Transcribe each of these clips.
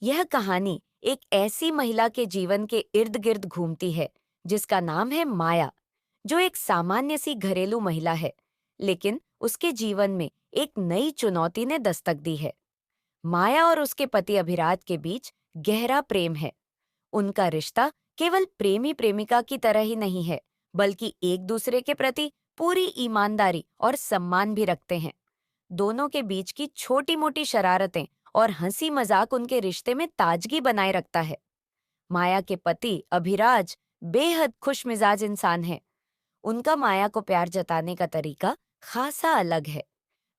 यह कहानी एक ऐसी महिला के जीवन के इर्द गिर्द घूमती है जिसका नाम है माया, जो एक सामान्य सी घरेलू महिला है, लेकिन उसके जीवन में एक नई चुनौती ने दस्तक दी है। माया और उसके पति अभिराज के बीच गहरा प्रेम है। उनका रिश्ता केवल प्रेमी प्रेमिका की तरह ही नहीं है, बल्कि एक दूसरे के प्रति पूरी ईमानदारी और सम्मान भी रखते हैं। दोनों के बीच की छोटी मोटी शरारतें और हंसी मजाक उनके रिश्ते में ताजगी बनाए रखता है। माया के पति अभिराज बेहद खुश मिजाज इंसान है। उनका माया को प्यार जताने का तरीका खासा अलग है।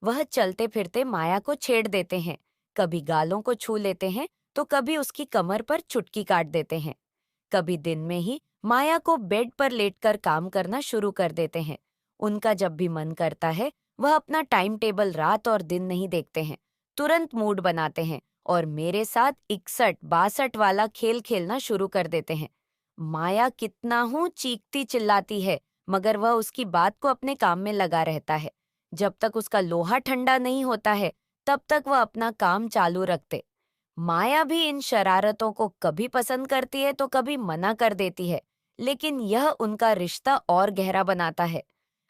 वह चलते फिरते माया को छेड़ देते हैं, कभी गालों को छू लेते हैं तो कभी उसकी कमर पर चुटकी काट देते हैं। कभी दिन में ही माया को बेड पर लेटकर काम करना शुरू कर देते हैं। उनका जब भी मन करता है, वह अपना टाइम टेबल रात और दिन नहीं देखते हैं, तुरंत मूड बनाते हैं और मेरे साथ 61-62 वाला खेल खेलना शुरू कर देते हैं। माया कितना हूँ चीखती चिल्लाती है, मगर वह उसकी बात को अपने काम में लगा रहता है। जब तक उसका लोहा ठंडा नहीं होता है, तब तक वह अपना काम चालू रखते। माया भी इन शरारतों को कभी पसंद करती है तो कभी मना कर देती है, लेकिन यह उनका रिश्ता और गहरा बनाता है।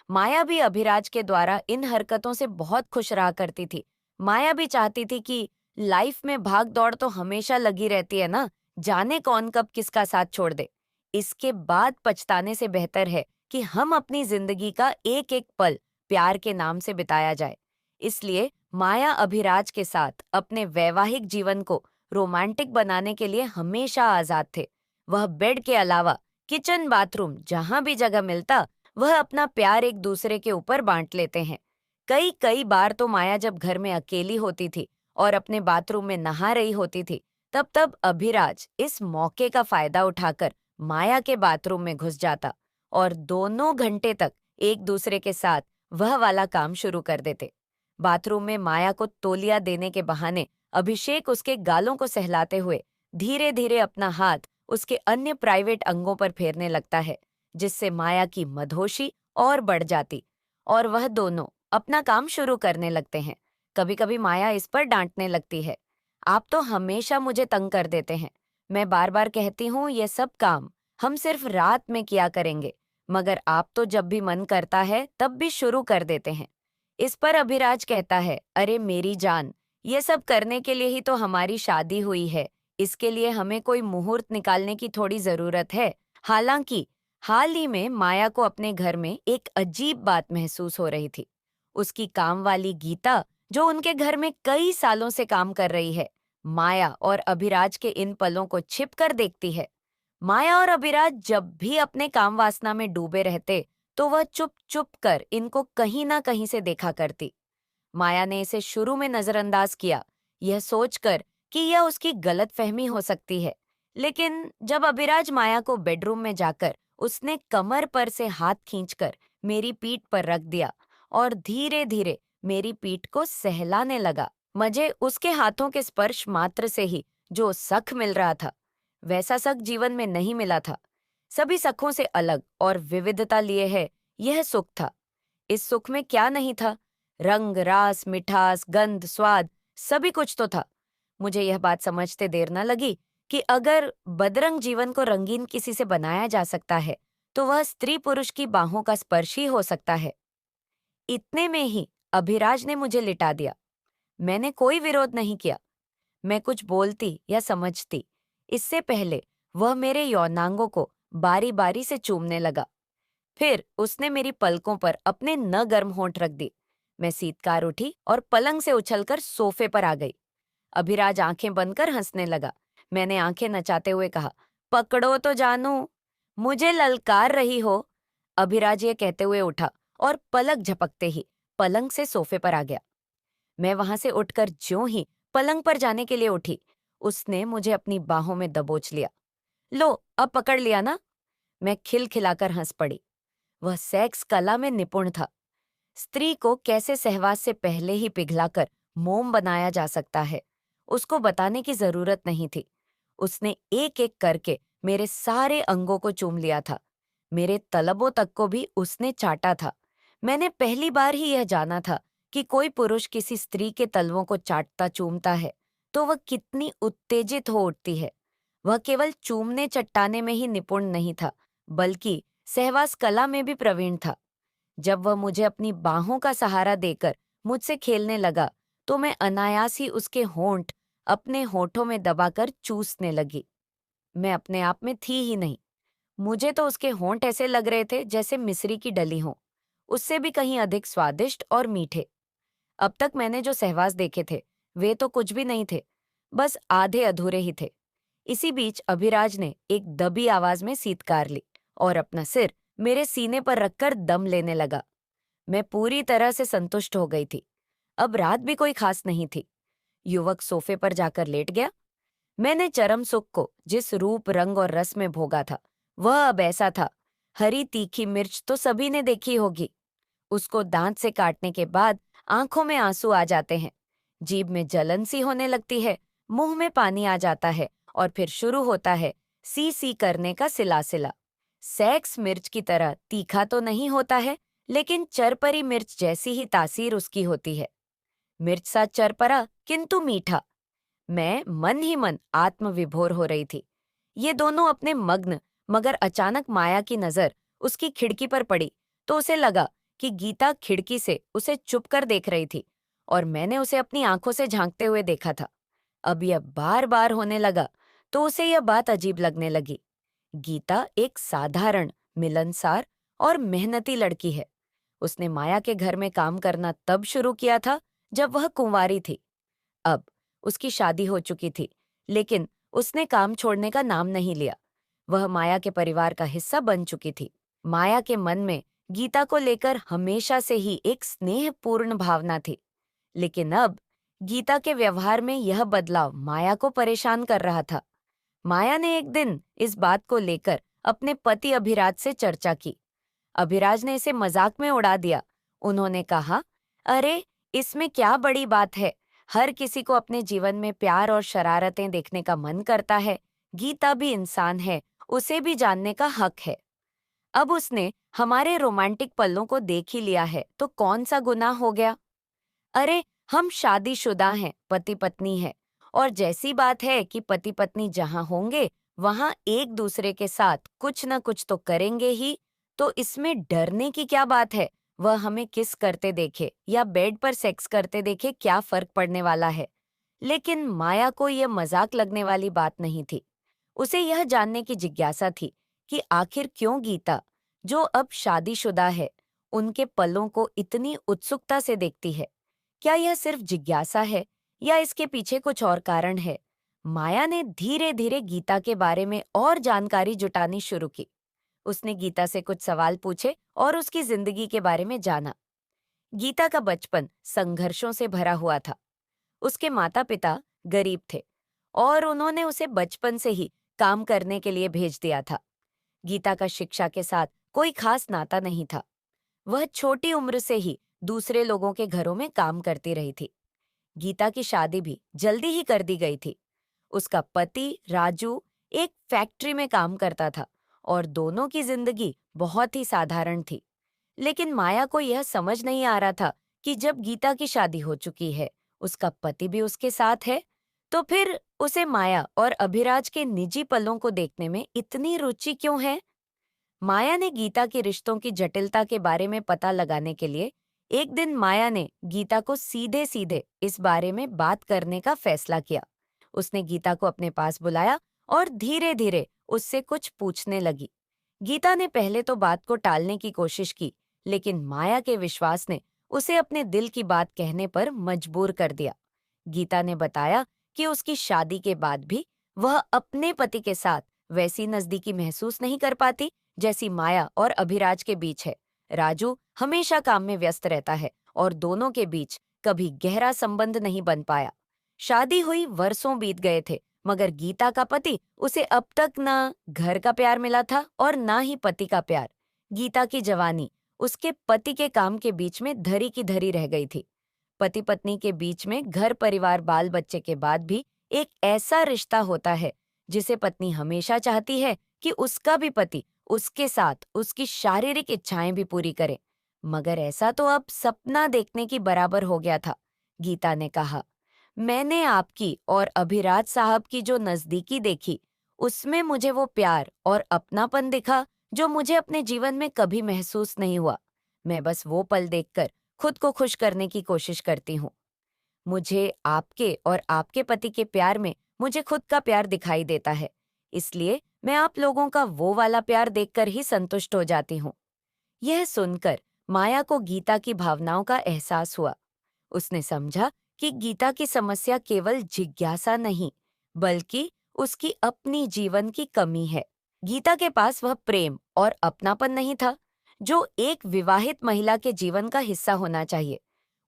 माया भी अभिराज के द्वारा इन हरकतों से बहुत खुश रहा करती थी। माया भी चाहती थी कि लाइफ में भाग दौड़ तो हमेशा लगी रहती है ना, जाने कौन कब किसका साथ छोड़ दे। इसके बाद पछताने से बेहतर है कि हम अपनी जिंदगी का एक एक पल प्यार के नाम से बिताया जाए। इसलिए माया अभिराज के साथ अपने वैवाहिक जीवन को रोमांटिक बनाने के लिए हमेशा आजाद थे। वह बेड के अलावा किचन बाथरूम जहां भी जगह मिलता, वह अपना प्यार एक दूसरे के ऊपर बांट लेते हैं। कई कई बार तो माया जब घर में अकेली होती थी और अपने बाथरूम में नहा रही होती थी, तब तब अभिराज इस मौके का फायदा उठाकर माया के बाथरूम में घुस जाता और दोनों घंटे तक एक दूसरे के साथ वह वाला काम शुरू कर देते। बाथरूम में माया को तौलिया देने के बहाने अभिषेक उसके गालों को सहलाते हुए धीरे धीरे अपना हाथ उसके अन्य प्राइवेट अंगों पर फेरने लगता है, जिससे माया की मदहोशी और बढ़ जाती और वह दोनों अपना काम शुरू करने लगते हैं। कभी कभी माया इस पर डांटने लगती है, आप तो हमेशा मुझे तंग कर देते हैं। मैं बार बार कहती हूँ ये सब काम हम सिर्फ रात में किया करेंगे, मगर आप तो जब भी मन करता है तब भी शुरू कर देते हैं। इस पर अभिराज कहता है, अरे मेरी जान, ये सब करने के लिए ही तो हमारी शादी हुई है। इसके लिए हमें कोई मुहूर्त निकालने की थोड़ी जरूरत है। हालांकि हाल ही में माया को अपने घर में एक अजीब बात महसूस हो रही थी। उसकी काम वाली गीता, जो उनके घर में कई सालों से काम कर रही है, माया और अभिराज के इन पलों को छिप कर देखती है। माया और अभिराज जब भी अपने काम वासना में डूबे रहते, तो वह चुप चुप कर इनको कहीं ना कहीं से देखा करती। माया ने इसे शुरू में नजरअंदाज किया, यह सोचकर कि यह उसकी गलतफहमी हो सकती है। लेकिन जब अभिराज माया को बेडरूम में जाकर उसने कमर पर से हाथ खींचकर मेरी पीठ पर रख दिया और धीरे धीरे मेरी पीठ को सहलाने लगा, मुझे उसके हाथों के स्पर्श मात्र से ही जो सख मिल रहा था, वैसा सख जीवन में नहीं मिला था। सभी सखों से अलग और विविधता लिए है यह सुख था। इस सुख में क्या नहीं था? रंग, रास, मिठास, गंध, स्वाद, सभी कुछ तो था। मुझे यह बात समझते देर न लगी कि अगर बदरंग जीवन को रंगीन किसी से बनाया जा सकता है, तो वह स्त्री पुरुष की बाहों का स्पर्श ही हो सकता है। इतने में ही अभिराज ने मुझे लिटा दिया। मैंने कोई विरोध नहीं किया। मैं कुछ बोलती या समझती, इससे पहले वह मेरे यौनांगों को बारी बारी से चूमने लगा। फिर उसने मेरी पलकों पर अपने न गर्म होंठ रख दी। मैं सीतकार उठी और पलंग से उछलकर सोफे पर आ गई। अभिराज आंखें बंद कर हंसने लगा। मैंने आंखें नचाते हुए कहा, पकड़ो तो जानू, मुझे ललकार रही हो। अभिराज ये कहते हुए उठा और पलक झपकते ही पलंग से सोफे पर आ गया। मैं वहां से उठकर ज्यों ही पलंग पर जाने के लिए उठी, उसने मुझे अपनी बाहों में दबोच लिया। लो, अब पकड़ लिया ना? मैं खिलखिलाकर हंस पड़ी। वह सेक्स कला में निपुण था। स्त्री को कैसे सहवास से पहले ही पिघलाकर मोम बनाया जा सकता है, उसको बताने की जरूरत नहीं थी। उसने एक एक करके मेरे सारे अंगों को चूम लिया था। मेरे तलबों तक को भी उसने चाटा था। मैंने पहली बार ही यह जाना था कि कोई पुरुष किसी स्त्री के तलवों को चाटता चूमता है, तो वह कितनी उत्तेजित हो उठती है। वह केवल चूमने चट्टाने में ही निपुण नहीं था, बल्कि सहवास कला में भी प्रवीण था। जब वह मुझे अपनी बाहों का सहारा देकर मुझसे खेलने लगा, तो मैं अनायास ही उसके होंठ अपने होठों में दबाकर चूसने लगी। मैं अपने आप में थी ही नहीं। मुझे तो उसके होंठ ऐसे लग रहे थे जैसे मिस्री की डली हों, उससे भी कहीं अधिक स्वादिष्ट और मीठे। अब तक मैंने जो सहवास देखे थे, वे तो कुछ भी नहीं थे, बस आधे अधूरे ही थे। इसी बीच अभिराज ने एक दबी आवाज में सीत्कार ली और अपना सिर मेरे सीने पर रखकर दम लेने लगा। मैं पूरी तरह से संतुष्ट हो गई थी। अब रात भी कोई खास नहीं थी। युवक सोफे पर जाकर लेट गया। मैंने चरम सुख को जिस रूप, रंग और रस में भोगा था, वह अब ऐसा था। हरी तीखी मिर्च तो सभी ने देखी होगी। उसको दांत से काटने के बाद आंखों में आंसू आ जाते हैं, जीभ में जलन सी होने लगती है, मुंह में पानी आ जाता है और फिर शुरू होता है सी सी करने का सिलासिला। सेक्स मिर्च की तरह तीखा तो नहीं होता है, लेकिन चरपरी मिर्च जैसी ही तासीर उसकी होती है। मिर्च सा चरपरा किंतु मीठा। मैं मन ही मन आत्मविभोर हो रही थी। ये दोनों अपने मग्न, मगर अचानक माया की नजर उसकी खिड़की पर पड़ी, तो उसे लगा कि गीता खिड़की से उसे चुप कर देख रही थी और मैंने उसे अपनी आंखों से झांकते हुए देखा था। अब यह बार बार होने लगा, तो उसे यह बात अजीब लगने लगी। गीता एक साधारण, मिलनसार और मेहनती लड़की है। उसने माया के घर में काम करना तब शुरू किया था जब वह कुंवारी थी। अब उसकी शादी हो चुकी थी, लेकिन उसने काम छोड़ने का नाम नहीं लिया। वह माया के परिवार का हिस्सा बन चुकी थी। माया के मन में गीता को लेकर हमेशा से ही एक स्नेहपूर्ण भावना थी, लेकिन अब गीता के व्यवहार में यह बदलाव माया को परेशान कर रहा था। माया ने एक दिन इस बात को लेकर अपने पति अभिराज से चर्चा की। अभिराज ने इसे मजाक में उड़ा दिया। उन्होंने कहा, अरे, इसमें क्या बड़ी बात है। हर किसी को अपने जीवन में प्यार और शरारतें देखने का मन करता है। गीता भी इंसान है, उसे भी जानने का हक है। अब उसने हमारे रोमांटिक पलों को देख ही लिया है, तो कौन सा गुनाह हो गया। अरे, हम शादीशुदा हैं, पति पत्नी है, और जैसी बात है कि पति पत्नी जहां होंगे वहां एक दूसरे के साथ कुछ न कुछ तो करेंगे ही। तो इसमें डरने की क्या बात है। वह हमें किस करते देखे या बेड पर सेक्स करते देखे, क्या फर्क पड़ने वाला है। लेकिन माया को यह मजाक लगने वाली बात नहीं थी। उसे यह जानने की जिज्ञासा थी कि आखिर क्यों गीता, जो अब शादीशुदा है, उनके पलों को इतनी उत्सुकता से देखती है। क्या यह सिर्फ जिज्ञासा है या इसके पीछे कुछ और कारण है। माया ने धीरे धीरे गीता के बारे में और जानकारी जुटानी शुरू की। उसने गीता से कुछ सवाल पूछे और उसकी जिंदगी के बारे में जाना। गीता का बचपन संघर्षों से भरा हुआ था। उसके माता पिता गरीब थे और उन्होंने उसे बचपन से ही काम करने के लिए भेज दिया था। गीता का शिक्षा के साथ कोई खास नाता नहीं था। वह छोटी उम्र से ही दूसरे लोगों के घरों में काम करती रही थी। गीता की शादी भी जल्दी ही कर दी गई थी। उसका पति राजू एक फैक्ट्री में काम करता था और दोनों की जिंदगी बहुत ही साधारण थी। लेकिन माया को यह समझ नहीं आ रहा था कि जब गीता की शादी हो चुकी है, उसका पति भी उसके साथ है, तो फिर उसे माया और अभिराज के निजी पलों को देखने में इतनी रुचि क्यों है। माया ने गीता के रिश्तों की जटिलता के बारे में पता लगाने के लिए एक दिन माया ने गीता को सीधे सीधे इस बारे में बात करने का फैसला किया। उसने गीता को अपने पास बुलाया और धीरे धीरे उससे कुछ पूछने लगी। गीता ने पहले तो बात को टालने की कोशिश की, लेकिन माया के विश्वास ने उसे अपने दिल की बात कहने पर मजबूर कर दिया। गीता ने बताया कि उसकी शादी के बाद भी वह अपने पति के साथ वैसी नजदीकी महसूस नहीं कर पाती जैसी माया और अभिराज के बीच है। राजू हमेशा काम में व्यस्त रहता है और दोनों के बीच कभी गहरा संबंध नहीं बन पाया। शादी हुई वर्षों बीत गए थे, मगर गीता का पति उसे अब तक न घर का प्यार मिला था और न ही पति का प्यार। गीता की जवानी उसके पति के काम के बीच में धरी की धरी रह गई थी। पति पत्नी के बीच में घर परिवार बाल बच्चे के बाद भी एक ऐसा रिश्ता होता है जिसे पत्नी हमेशा चाहती है कि उसका भी पति उसके साथ उसकी शारीरिक इच्छाएं भी पूरी करे। मगर ऐसा तो अब सपना देखने की बराबर हो गया था। गीता ने कहा, मैंने आपकी और अभिराज साहब की जो नजदीकी देखी, उसमें मुझे वो प्यार और अपनापन दिखा जो मुझे अपने जीवन में कभी महसूस नहीं हुआ। मैं बस वो पल देखकर खुद को खुश करने की कोशिश करती हूँ। मुझे आपके और आपके पति के प्यार में मुझे खुद का प्यार दिखाई देता है। इसलिए मैं आप लोगों का वो वाला प्यार देखकर ही संतुष्ट हो जाती हूँ। यह सुनकर माया को गीता की भावनाओं का एहसास हुआ। उसने समझा कि गीता की समस्या केवल जिज्ञासा नहीं, बल्कि उसकी अपनी जीवन की कमी है। गीता के पास वह प्रेम और अपनापन नहीं था जो एक विवाहित महिला के जीवन का हिस्सा होना चाहिए।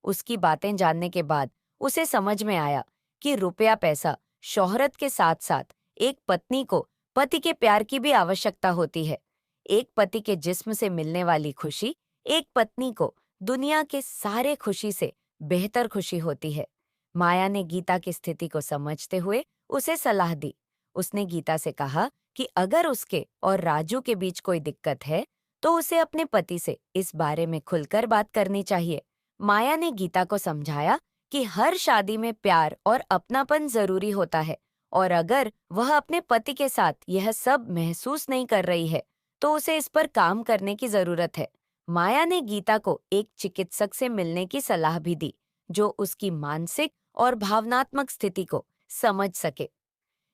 उसकी बातें जानने के बाद उसे समझ में आया कि रुपया पैसा, शोहरत के साथ साथ एक पत्नी को पति के प्यार की भी आवश्यकता होती है। एक पति के जिस्म से मिलने वाली खुशी एक पत्नी को दुनिया के सारे खुशी से बेहतर खुशी होती है। माया ने गीता की स्थिति को समझते हुए उसे सलाह दी। उसने गीता से कहा कि अगर उसके और राजू के बीच कोई दिक्कत है, तो उसे अपने पति से इस बारे में खुलकर बात करनी चाहिए। माया ने गीता को समझाया कि हर शादी में प्यार और अपनापन जरूरी होता है, और अगर वह अपने पति के साथ यह सब महसूस नहीं कर रही है, तो उसे इस पर काम करने की जरूरत है। माया ने गीता को एक चिकित्सक से मिलने की सलाह भी दी, जो उसकी मानसिक और भावनात्मक स्थिति को समझ सके।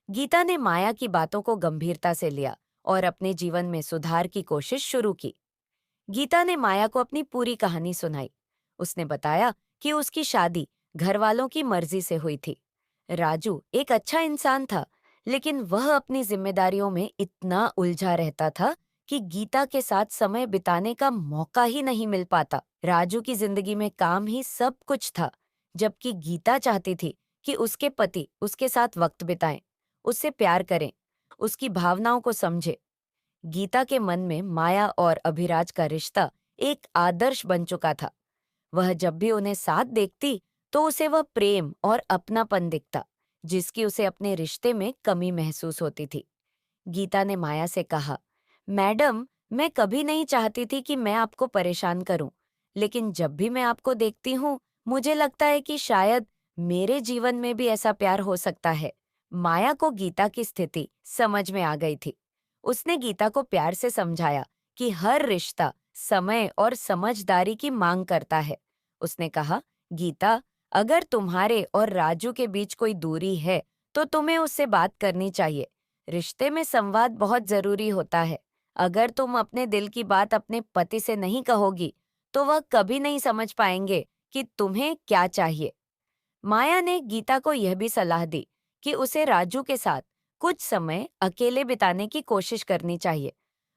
गीता ने माया की बातों को गंभीरता से लिया और अपने जीवन में सुधार की कोशिश शुरू की। गीता ने माया को अपनी पूरी कहानी सुनाई। उसने बताया कि उसकी शादी घर वालों की मर्जी से हुई थी। राजू एक अच्छा इंसान था, लेकिन वह अपनी जिम्मेदारियों में इतना उलझा रहता था कि गीता के साथ समय बिताने का मौका ही नहीं मिल पाता। राजू की जिंदगी में काम ही सब कुछ था, जबकि गीता चाहती थी कि उसके पति उसके साथ वक्त बिताएं, उससे प्यार करें, उसकी भावनाओं को समझे। गीता के मन में माया और अभिराज का रिश्ता एक आदर्श बन चुका था। वह जब भी उन्हें साथ देखती, तो उसे वह प्रेम और अपनापन दिखता, जिसकी उसे अपने रिश्ते में कमी महसूस होती थी। गीता ने माया से कहा, मैडम, मैं कभी नहीं चाहती थी कि मैं आपको परेशान करूं, लेकिन जब भी मैं आपको देखती हूँ, मुझे लगता है कि शायद मेरे जीवन में भी ऐसा प्यार हो सकता है। माया को गीता की स्थिति समझ में आ गई थी। उसने गीता को प्यार से समझाया कि हर रिश्ता समय और समझदारी की मांग करता है। उसने कहा, गीता, अगर तुम्हारे और राजू के बीच कोई दूरी है, तो तुम्हें उससे बात करनी चाहिए। रिश्ते में संवाद बहुत जरूरी होता है। अगर तुम अपने दिल की बात अपने पति से नहीं कहोगी, तो वह कभी नहीं समझ पाएंगे कि तुम्हें क्या चाहिए। माया ने गीता को यह भी सलाह दी कि उसे राजू के साथ कुछ समय अकेले बिताने की कोशिश करनी चाहिए।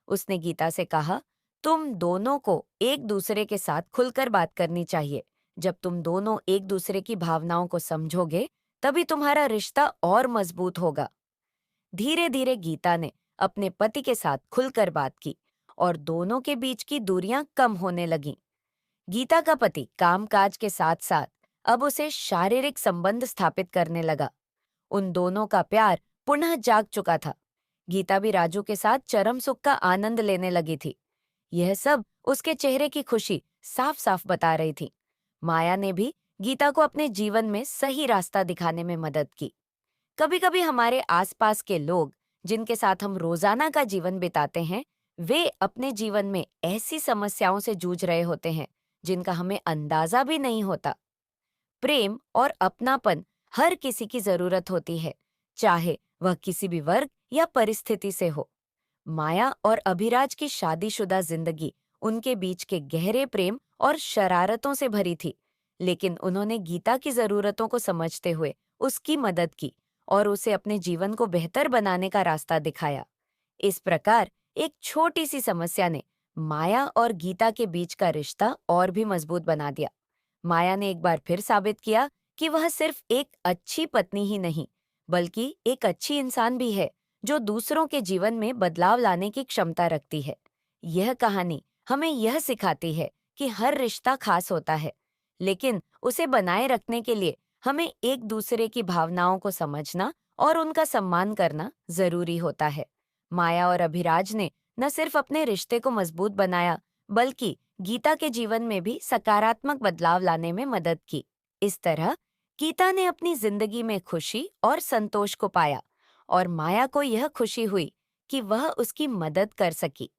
उसने गीता से कहा, तुम दोनों को एक दूसरे के साथ खुलकर बात करनी चाहिए। जब तुम दोनों एक दूसरे की भावनाओं को समझोगे, तभी तुम्हारा रिश्ता और मजबूत होगा। धीरे धीरे गीता ने अपने पति के साथ खुलकर बात की और दोनों के बीच की दूरियां कम होने लगीं। गीता का पति कामकाज के साथ साथ अब उसे शारीरिक संबंध स्थापित करने लगा। उन दोनों का प्यार पुनः जाग चुका था। गीता भी राजू के साथ चरम सुख का आनंद लेने लगी थी। यह सब उसके चेहरे की खुशी साफ साफ बता रही थी। माया ने भी गीता को अपने जीवन में सही रास्ता दिखाने में मदद की। कभी कभी हमारे आसपास के लोग, जिनके साथ हम रोजाना का जीवन बिताते हैं, वे अपने जीवन में ऐसी समस्याओं से जूझ रहे होते हैं जिनका हमें अंदाजा भी नहीं होता। प्रेम और अपनापन हर किसी की जरूरत होती है, चाहे वह किसी भी वर्ग या परिस्थिति से हो। माया और अभिराज की शादीशुदा जिंदगी उनके बीच के गहरे प्रेम और शरारतों से भरी थी, लेकिन उन्होंने गीता की जरूरतों को समझते हुए उसकी मदद की और उसे अपने जीवन को बेहतर बनाने का रास्ता दिखाया। इस प्रकार एक छोटी सी समस्या ने माया और गीता के बीच का रिश्ता और भी मजबूत बना दिया। माया ने एक बार फिर साबित किया कि वह सिर्फ एक अच्छी पत्नी ही नहीं, बल्कि एक अच्छी इंसान भी है, जो दूसरों के जीवन में बदलाव लाने की क्षमता रखती है। यह कहानी हमें यह सिखाती है कि हर रिश्ता खास होता है, लेकिन उसे बनाए रखने के लिए हमें एक दूसरे की भावनाओं को समझना और उनका सम्मान करना जरूरी होता है। माया और अभिराज ने न सिर्फ अपने रिश्ते को मजबूत बनाया, बल्कि गीता के जीवन में भी सकारात्मक बदलाव लाने में मदद की। इस तरह गीता ने अपनी जिंदगी में खुशी और संतोष को पाया और माया को यह खुशी हुई कि वह उसकी मदद कर सकी।